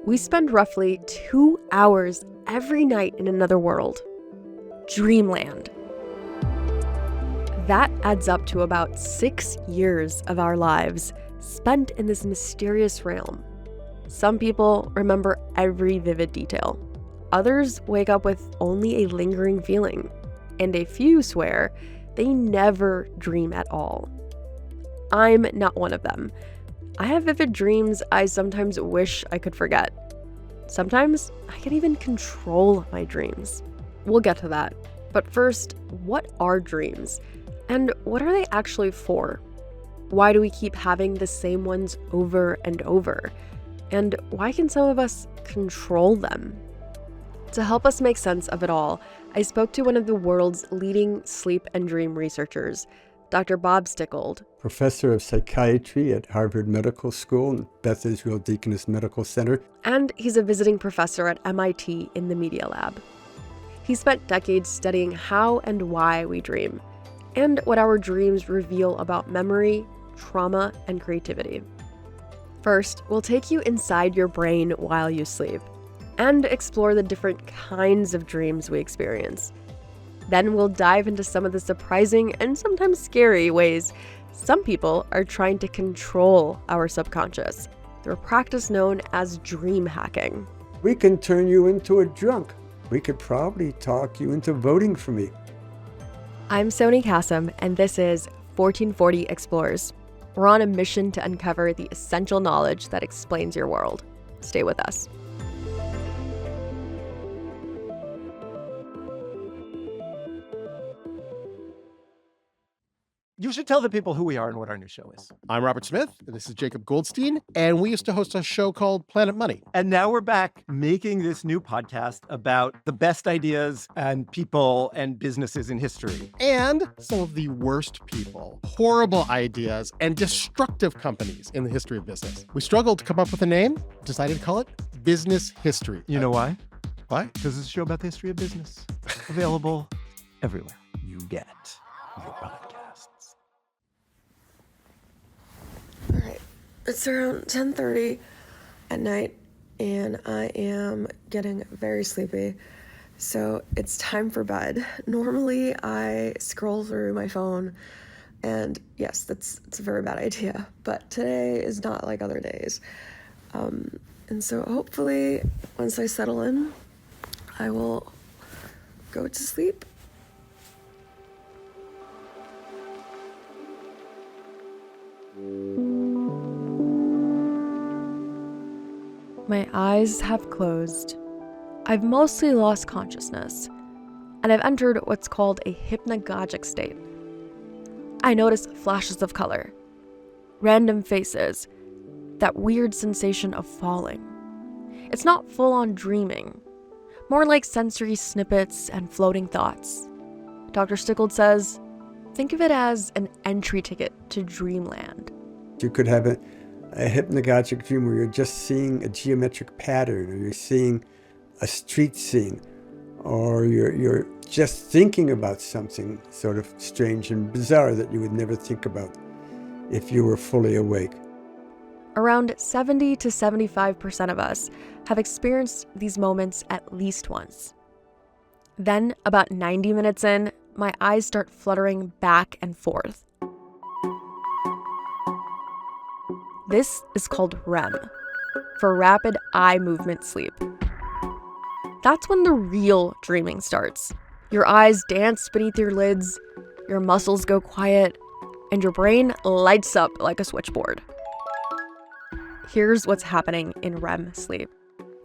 We spend roughly 2 hours every night in another world. Dreamland. That adds up to about 6 years of our lives spent in this mysterious realm. Some people remember every vivid detail. Others wake up with only a lingering feeling. And a few swear they never dream at all. I'm not one of them. I have vivid dreams I sometimes wish I could forget. Sometimes I can even control my dreams. We'll get to that. But first, what are dreams? And what are they actually for? Why do we keep having the same ones over and over? And why can some of us control them? To help us make sense of it all, I spoke to one of the world's leading sleep and dream researchers, Dr. Bob Stickgold, professor of psychiatry at Harvard Medical School and Beth Deaconess Medical Center. And he's a visiting professor at M.I.T. in the Media Lab. He spent decades studying how and why we dream, and what our dreams reveal about memory, trauma, and creativity. First, we'll take you inside your brain while you sleep, and explore the different kinds of dreams we experience. Then we'll dive into some of the surprising and sometimes scary ways some people are trying to control our subconscious through a practice known as dream hacking. We can turn you into a drunk. We could probably talk you into voting for me. I'm Sony Kassam, and this is 1440 Explores. We're on a mission to uncover the essential knowledge that explains your world. Stay with us. You should tell the people who we are and what our new show is. I'm Robert Smith, and this is Jacob Goldstein, and we used to host a show called Planet Money. And now we're back making this new podcast about the best ideas and people and businesses in history. And some of the worst people, horrible ideas, and destructive companies in the history of business. We struggled to come up with a name, decided to call it Business History. You know why? Why? Because it's a show about the history of business. Available everywhere you get your podcasts. All right, it's around 10:30 at night, and I am getting very sleepy, so it's time for bed. Normally, I scroll through my phone, and yes, it's a very bad idea, but today is not like other days. And so hopefully, once I settle in, I will go to sleep. My eyes have closed. I've mostly lost consciousness, and I've entered what's called a hypnagogic state. I notice flashes of color, random faces, that weird sensation of falling. It's not full-on dreaming, more like sensory snippets and floating thoughts. Dr. Stickgold says, think of it as an entry ticket to dreamland. You could have a hypnagogic dream where you're just seeing a geometric pattern, or you're seeing a street scene, or you're just thinking about something sort of strange and bizarre that you would never think about if you were fully awake. Around 70 to 75% of us have experienced these moments at least once. Then, about 90 minutes in, my eyes start fluttering back and forth. This is called REM, for rapid eye movement sleep. That's when the real dreaming starts. Your eyes dance beneath your lids, your muscles go quiet, and your brain lights up like a switchboard. Here's what's happening in REM sleep.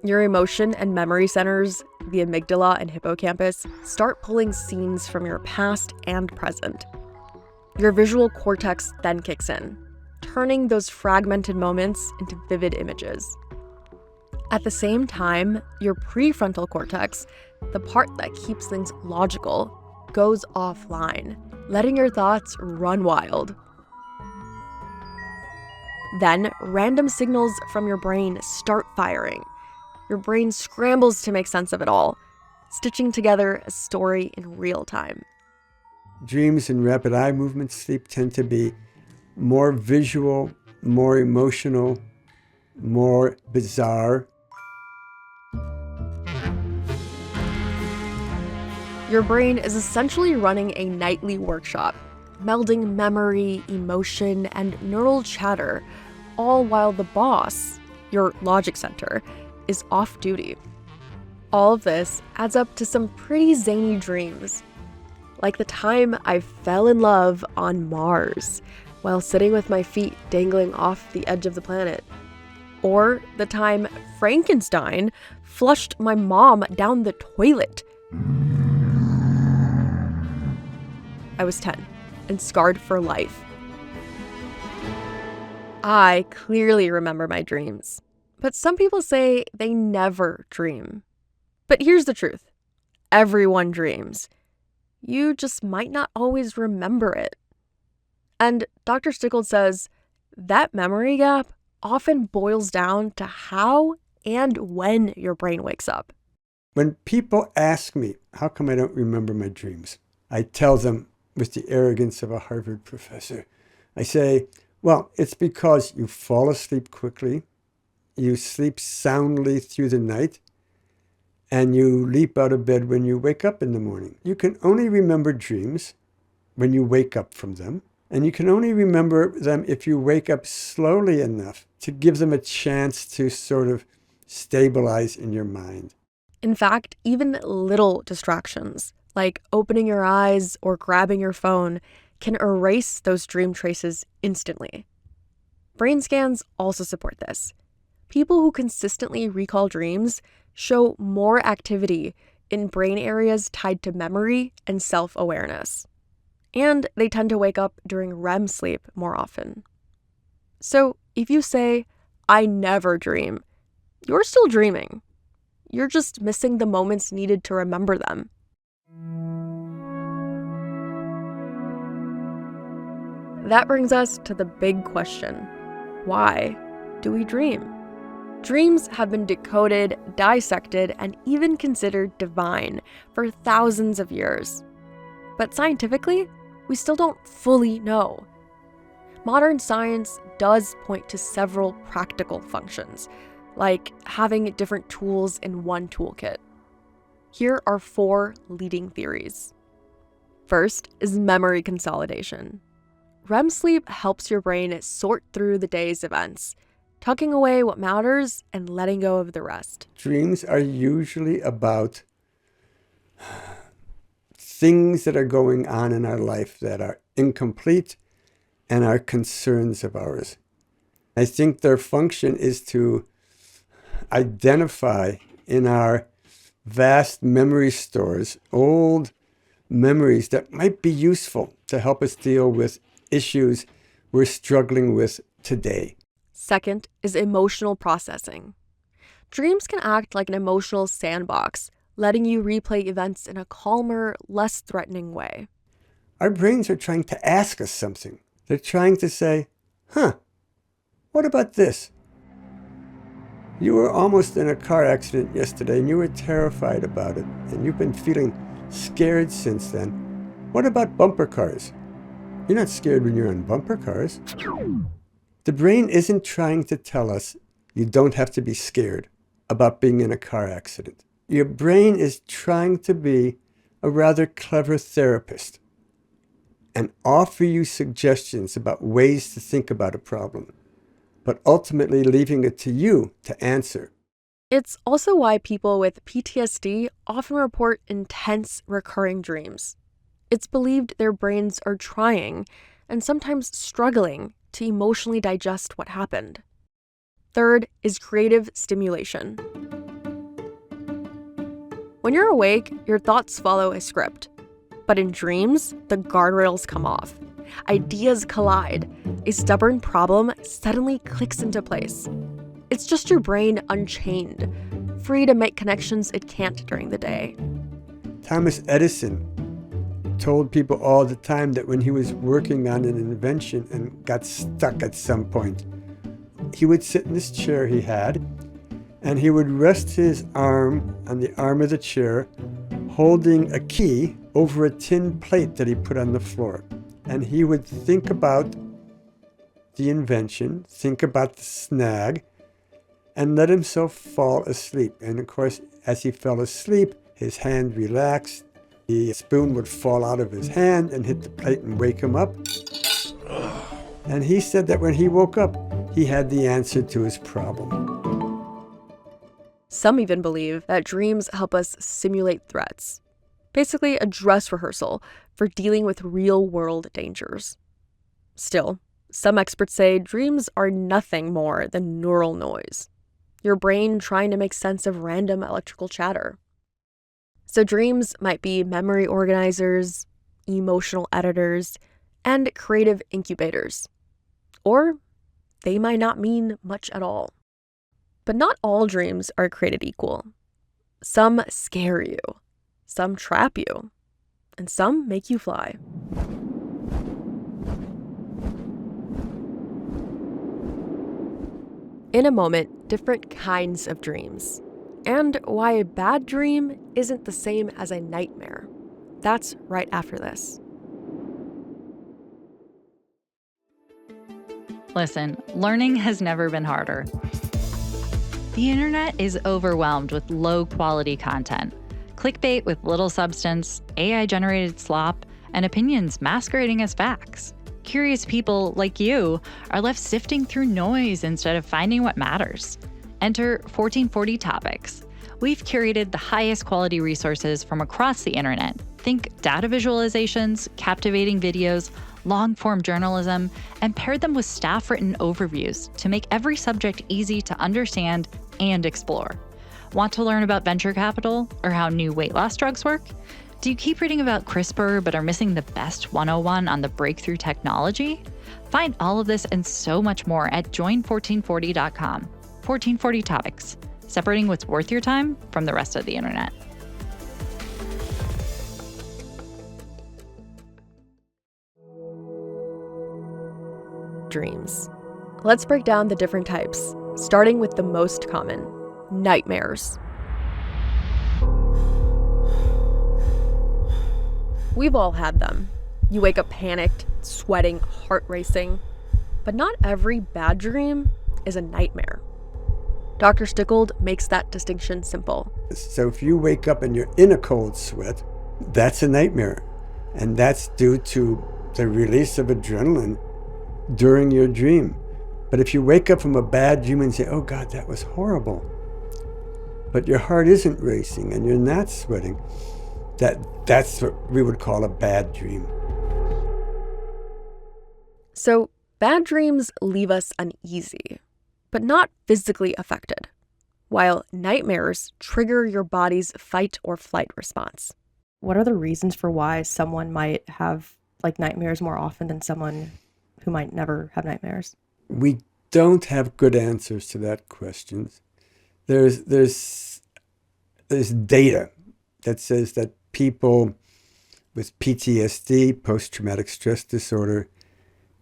Your emotion and memory centers, the amygdala and hippocampus, start pulling scenes from your past and present. Your visual cortex then kicks in, turning those fragmented moments into vivid images. At the same time, your prefrontal cortex, the part that keeps things logical, goes offline, letting your thoughts run wild. Then, random signals from your brain start firing. Your brain scrambles to make sense of it all, stitching together a story in real time. Dreams and rapid eye movement sleep tend to be more visual, more emotional, more bizarre. Your brain is essentially running a nightly workshop, melding memory, emotion, and neural chatter, all while the boss, your logic center, is off duty. All of this adds up to some pretty zany dreams, like the time I fell in love on Mars while sitting with my feet dangling off the edge of the planet, or the time Frankenstein flushed my mom down the toilet. I was 10 and scarred for life. I clearly remember my dreams, but some people say they never dream. But here's the truth. Everyone dreams. You just might not always remember it. And Dr. Stickgold says that memory gap often boils down to how and when your brain wakes up. When people ask me, how come I don't remember my dreams? I tell them with the arrogance of a Harvard professor. I say, well, it's because you fall asleep quickly, you sleep soundly through the night, and you leap out of bed when you wake up in the morning. You can only remember dreams when you wake up from them, and you can only remember them if you wake up slowly enough to give them a chance to sort of stabilize in your mind. In fact, even little distractions, like opening your eyes or grabbing your phone, can erase those dream traces instantly. Brain scans also support this. People who consistently recall dreams show more activity in brain areas tied to memory and self-awareness. And they tend to wake up during REM sleep more often. So if you say, I never dream, you're still dreaming. You're just missing the moments needed to remember them. That brings us to the big question. Why do we dream? Dreams have been decoded, dissected, and even considered divine for thousands of years. But scientifically, we still don't fully know. Modern science does point to several practical functions, like having different tools in one toolkit. Here are 4 leading theories. First is memory consolidation. REM sleep helps your brain sort through the day's events, tucking away what matters and letting go of the rest. Dreams are usually about things that are going on in our life that are incomplete and are concerns of ours. I think their function is to identify in our vast memory stores old memories that might be useful to help us deal with issues we're struggling with today. Second is emotional processing. Dreams can act like an emotional sandbox, letting you replay events in a calmer, less threatening way. Our brains are trying to ask us something. They're trying to say, what about this? You were almost in a car accident yesterday and you were terrified about it, and you've been feeling scared since then. What about bumper cars? You're not scared when you're on bumper cars. The brain isn't trying to tell us you don't have to be scared about being in a car accident. Your brain is trying to be a rather clever therapist and offer you suggestions about ways to think about a problem, but ultimately leaving it to you to answer. It's also why people with PTSD often report intense, recurring dreams. It's believed their brains are trying, and sometimes struggling, to emotionally digest what happened. Third is creative stimulation. When you're awake, your thoughts follow a script. But in dreams, the guardrails come off. Ideas collide. A stubborn problem suddenly clicks into place. It's just your brain unchained, free to make connections it can't during the day. Thomas Edison told people all the time that when he was working on an invention and got stuck at some point, he would sit in this chair he had, and he would rest his arm on the arm of the chair, holding a key over a tin plate that he put on the floor. And he would think about the invention, think about the snag, and let himself fall asleep. And of course, as he fell asleep, his hand relaxed. The spoon would fall out of his hand and hit the plate and wake him up. And he said that when he woke up, he had the answer to his problem. Some even believe that dreams help us simulate threats. Basically, a dress rehearsal for dealing with real-world dangers. Still, some experts say dreams are nothing more than neural noise. Your brain trying to make sense of random electrical chatter. So dreams might be memory organizers, emotional editors, and creative incubators. Or they might not mean much at all. But not all dreams are created equal. Some scare you, some trap you, and some make you fly. In a moment, different kinds of dreams, and why a bad dream isn't the same as a nightmare. That's right after this. Listen, learning has never been harder. The internet is overwhelmed with low-quality content. Clickbait with little substance, AI-generated slop, and opinions masquerading as facts. Curious people like you are left sifting through noise instead of finding what matters. Enter 1440 Topics. We've curated the highest quality resources from across the internet. Think data visualizations, captivating videos, long-form journalism, and paired them with staff-written overviews to make every subject easy to understand and explore. Want to learn about venture capital or how new weight loss drugs work? Do you keep reading about CRISPR but are missing the best 101 on the breakthrough technology? Find all of this and so much more at join1440.com. 1440 Topics, separating what's worth your time from the rest of the internet. Dreams. Let's break down the different types, starting with the most common, nightmares. We've all had them. You wake up panicked, sweating, heart racing. But not every bad dream is a nightmare. Dr. Stickgold makes that distinction simple. So if you wake up and you're in a cold sweat, that's a nightmare. And that's due to the release of adrenaline during your dream. But if you wake up from a bad dream and say, oh God, that was horrible, but your heart isn't racing and you're not sweating, that's what we would call a bad dream. So bad dreams leave us uneasy, but not physically affected, while nightmares trigger your body's fight or flight response. What are the reasons for why someone might have nightmares more often than someone who might never have nightmares? We don't have good answers to that question. There's data that says that people with PTSD, post-traumatic stress disorder,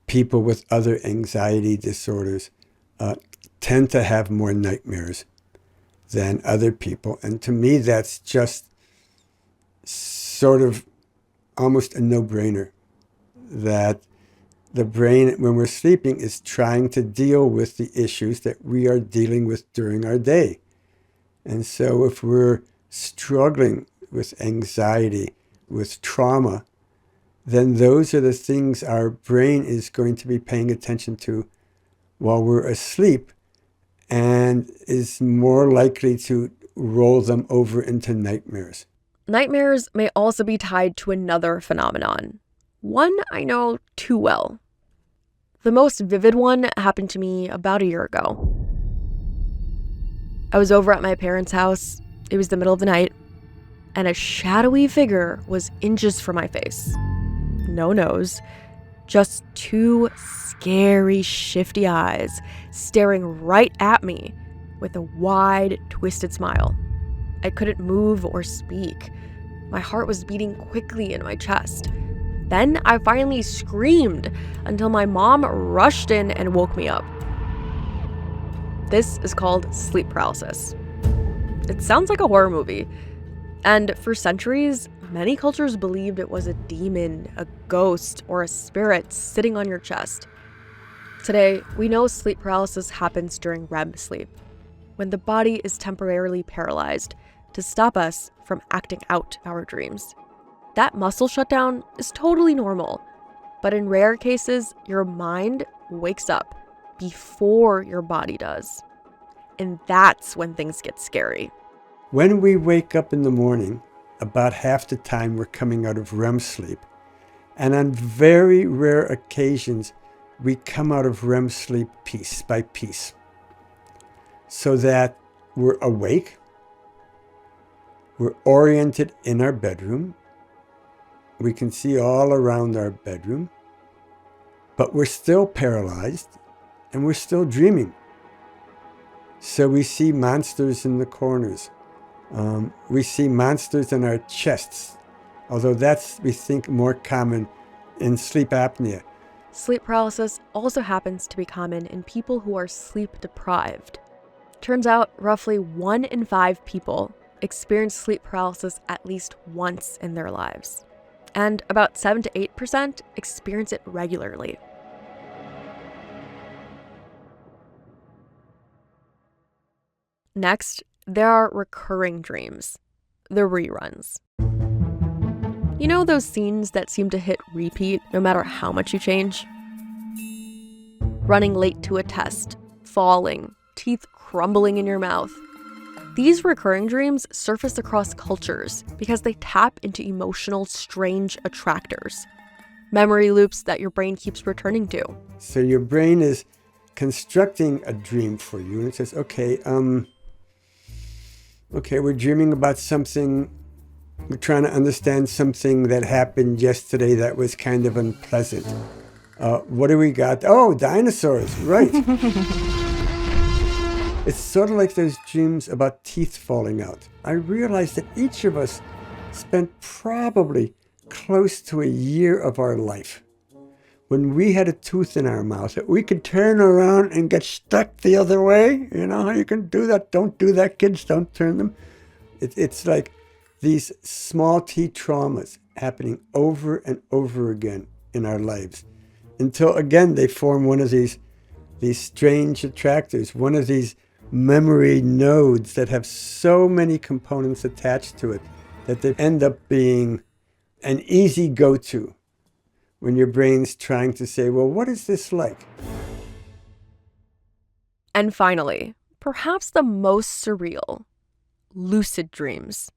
people with other anxiety disorders tend to have more nightmares than other people. And to me, that's just sort of almost a no-brainer, that the brain, when we're sleeping, is trying to deal with the issues that we are dealing with during our day. And so if we're struggling with anxiety, with trauma, then those are the things our brain is going to be paying attention to while we're asleep, and is more likely to roll them over into nightmares. Nightmares may also be tied to another phenomenon, one I know too well. The most vivid one happened to me about a year ago. I was over at my parents' house. It was the middle of the night, and a shadowy figure was inches from my face. No nose, just two scary, shifty eyes staring right at me with a wide, twisted smile. I couldn't move or speak. My heart was beating quickly in my chest. Then I finally screamed until my mom rushed in and woke me up. This is called sleep paralysis. It sounds like a horror movie. And for centuries, many cultures believed it was a demon, a ghost, or a spirit sitting on your chest. Today, we know sleep paralysis happens during REM sleep. when the body is temporarily paralyzed to stop us from acting out our dreams. That muscle shutdown is totally normal, but in rare cases, your mind wakes up before your body does. And that's when things get scary. When we wake up in the morning, about half the time we're coming out of REM sleep. And on very rare occasions, we come out of REM sleep piece by piece, so that we're awake, we're oriented in our bedroom, we can see all around our bedroom, but we're still paralyzed and we're still dreaming. So we see monsters in the corners. We see monsters in our chests, although that's, we think, more common in sleep apnea. Sleep paralysis also happens to be common in people who are sleep deprived. Turns out roughly 1 in 5 people experience sleep paralysis at least once in their lives. And about 7 to 8% experience it regularly. Next, there are recurring dreams, the reruns. You know those scenes that seem to hit repeat no matter how much you change? Running late to a test, falling, teeth crumbling in your mouth. These recurring dreams surface across cultures because they tap into emotional, strange attractors, memory loops that your brain keeps returning to. So your brain is constructing a dream for you, and it says, okay, we're dreaming about something, we're trying to understand something that happened yesterday that was kind of unpleasant. What do we got? Oh, dinosaurs, right. It's sort of like those dreams about teeth falling out. I realized that each of us spent probably close to a year of our life when we had a tooth in our mouth that we could turn around and get stuck the other way. You know how you can do that? Don't do that, kids. Don't turn them. It's like these small T traumas happening over and over again in our lives until, again, they form one of these strange attractors, one of these memory nodes that have so many components attached to it that they end up being an easy go-to when your brain's trying to say, well, what is this like? And finally, perhaps the most surreal, lucid dreams.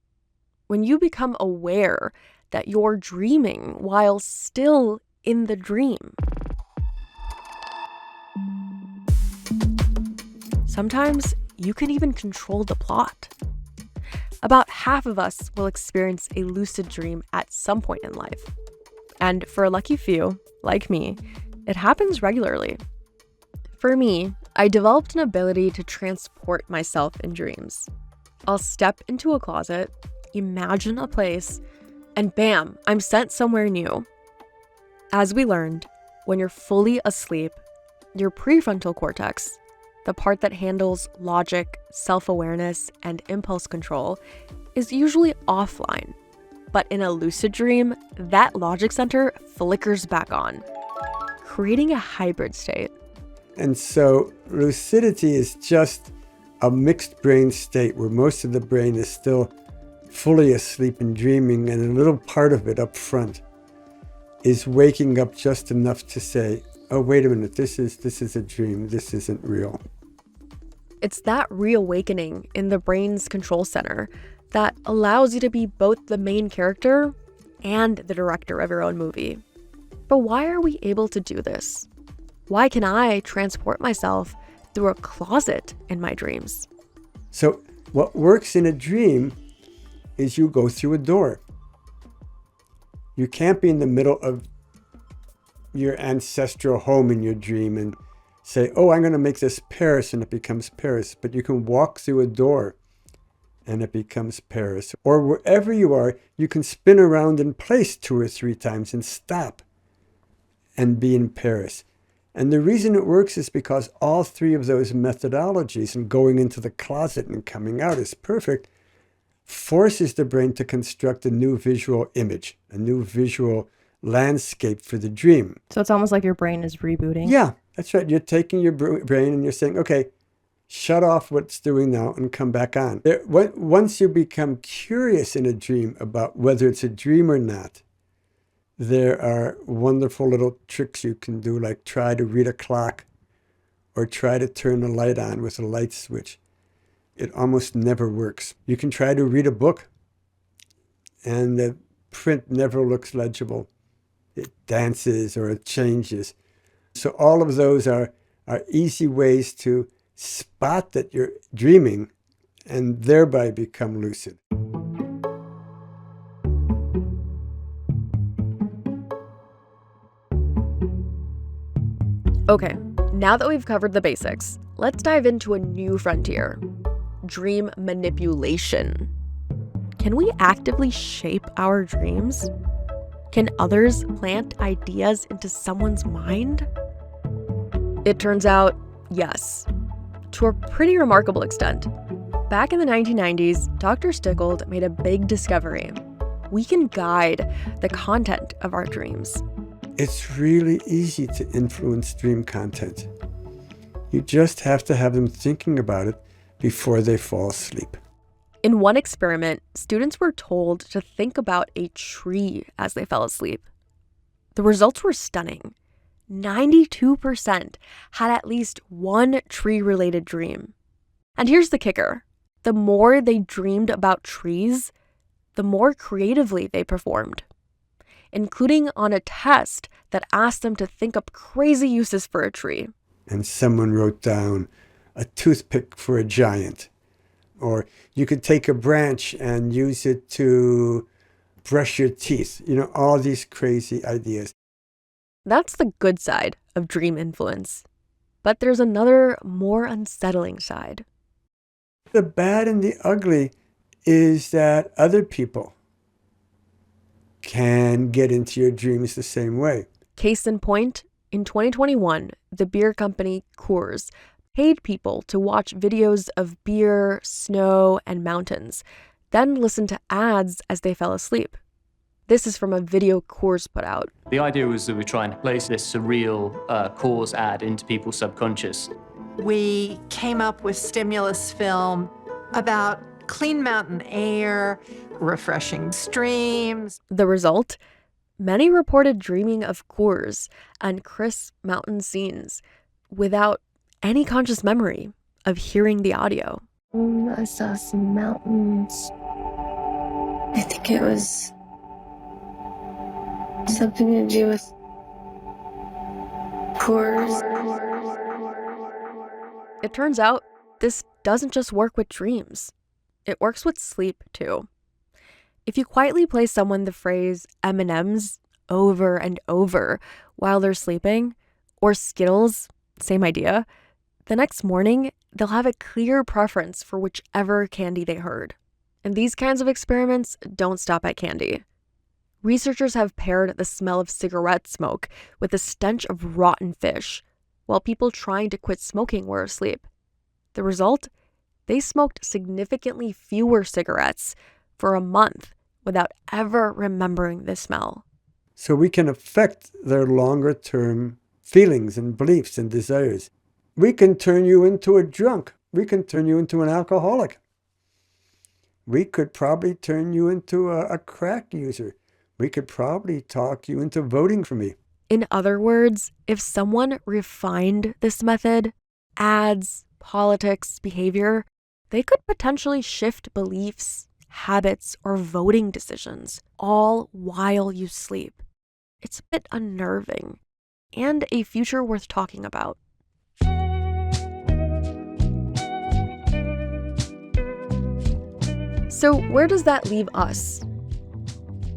When you become aware that you're dreaming while still in the dream. Sometimes you can even control the plot. About half of us will experience a lucid dream at some point in life. And for a lucky few, like me, it happens regularly. For me, I developed an ability to transport myself in dreams. I'll step into a closet, imagine a place, and bam, I'm sent somewhere new. As we learned, when you're fully asleep, your prefrontal cortex, the part that handles logic, self-awareness, and impulse control, is usually offline. But in a lucid dream, that logic center flickers back on, creating a hybrid state. And so lucidity is just a mixed brain state where most of the brain is still fully asleep and dreaming, and a little part of it up front is waking up just enough to say, oh, wait a minute, this is a dream, this isn't real. It's that reawakening in the brain's control center that allows you to be both the main character and the director of your own movie. But why are we able to do this? Why can I transport myself through a closet in my dreams? So what works in a dream is you go through a door. You can't be in the middle of your ancestral home in your dream and say, oh, I'm going to make this Paris, and it becomes Paris. But you can walk through a door and it becomes Paris. Or wherever you are, you can spin around in place 2 or 3 times and stop and be in Paris. And the reason it works is because all 3 of those methodologies, and going into the closet and coming out is perfect, forces the brain to construct a new visual image, a new visual landscape for the dream. So it's almost like your brain is rebooting. Yeah, that's right. You're taking your brain and you're saying, okay, shut off what's doing now and come back on. Once you become curious in a dream about whether it's a dream or not, there are wonderful little tricks you can do, like try to read a clock or try to turn the light on with a light switch. It almost never works. You can try to read a book and the print never looks legible. It dances or it changes. So all of those are easy ways to spot that you're dreaming and thereby become lucid. Okay, now that we've covered the basics, let's dive into a new frontier: dream manipulation. Can we actively shape our dreams? Can others plant ideas into someone's mind? It turns out, yes, to a pretty remarkable extent. Back in the 1990s, Dr. Stickgold made a big discovery. We can guide the content of our dreams. It's really easy to influence dream content. You just have to have them thinking about it before they fall asleep. In one experiment, students were told to think about a tree as they fell asleep. The results were stunning. 92% had at least one tree-related dream. And here's the kicker. The more they dreamed about trees, the more creatively they performed, including on a test that asked them to think up crazy uses for a tree. And someone wrote down a toothpick for a giant. Or you could take a branch and use it to brush your teeth. All these crazy ideas. That's the good side of dream influence. But there's another, more unsettling side. The bad and the ugly is that other people can get into your dreams the same way. Case in point, in 2021, the beer company Coors paid people to watch videos of beer, snow, and mountains, then listen to ads as they fell asleep. This is from a video Coors put out. The idea was that we're trying to place this surreal Coors ad into people's subconscious. We came up with stimulus film about clean mountain air, refreshing streams. The result? Many reported dreaming of Coors and crisp mountain scenes without any conscious memory of hearing the audio. I saw some mountains. I think it was something to do with Coors. It turns out this doesn't just work with dreams. It works with sleep too. If you quietly play someone the phrase M&Ms over and over while they're sleeping, or Skittles, same idea, the next morning they'll have a clear preference for whichever candy they heard. And these kinds of experiments don't stop at candy. Researchers have paired the smell of cigarette smoke with the stench of rotten fish, while people trying to quit smoking were asleep. The result? They smoked significantly fewer cigarettes for a month without ever remembering the smell. So we can affect their longer-term feelings and beliefs and desires. We can turn you into a drunk. We can turn you into an alcoholic. We could probably turn you into a crack user. We could probably talk you into voting for me. In other words, if someone refined this method, ads, politics, behavior, they could potentially shift beliefs, habits, or voting decisions, all while you sleep. It's a bit unnerving, and a future worth talking about. So where does that leave us?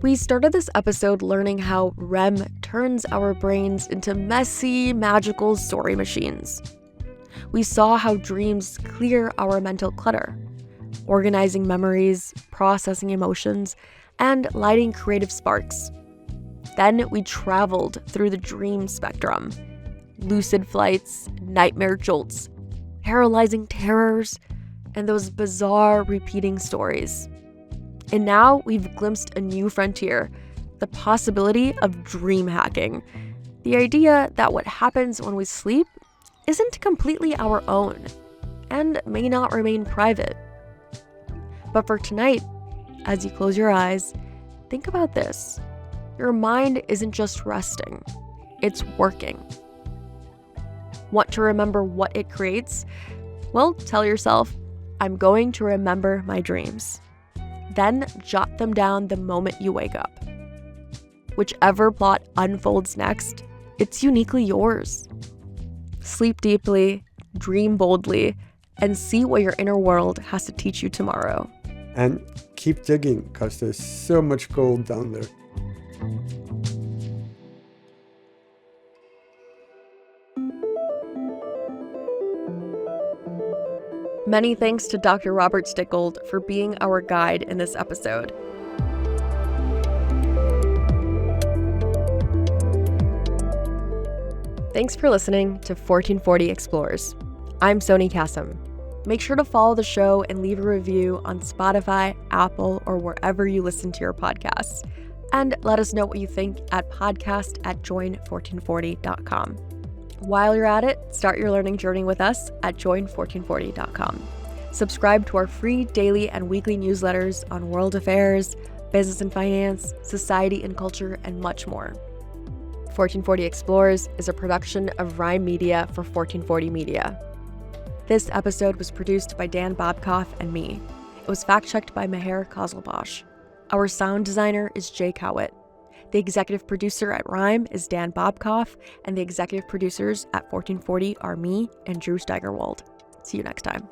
We started this episode learning how REM turns our brains into messy, magical story machines. We saw how dreams clear our mental clutter, organizing memories, processing emotions, and lighting creative sparks. Then we traveled through the dream spectrum: lucid flights, nightmare jolts, paralyzing terrors, and those bizarre repeating stories. And now we've glimpsed a new frontier, the possibility of dream hacking. The idea that what happens when we sleep isn't completely our own, and may not remain private. But for tonight, as you close your eyes, think about this. Your mind isn't just resting, it's working. Want to remember what it creates? Well, tell yourself, I'm going to remember my dreams. Then jot them down the moment you wake up. Whichever plot unfolds next, it's uniquely yours. Sleep deeply, dream boldly, and see what your inner world has to teach you tomorrow. And keep digging, because there's so much gold down there. Many thanks to Dr. Robert Stickgold for being our guide in this episode. Thanks for listening to 1440 Explores. I'm Sony Kassam. Make sure to follow the show and leave a review on Spotify, Apple, or wherever you listen to your podcasts. And let us know what you think at podcast@join1440.com. While you're at it, start your learning journey with us at join1440.com. Subscribe to our free daily and weekly newsletters on world affairs, business and finance, society and culture, and much more. 1440 Explores is a production of Rhyme Media for 1440 Media. This episode was produced by Dan Bobkoff and me. It was fact-checked by Meher Kozlebosh. Our sound designer is Jay Cowett. The executive producer at Rhyme is Dan Bobkoff, and the executive producers at 1440 are me and Drew Steigerwald. See you next time.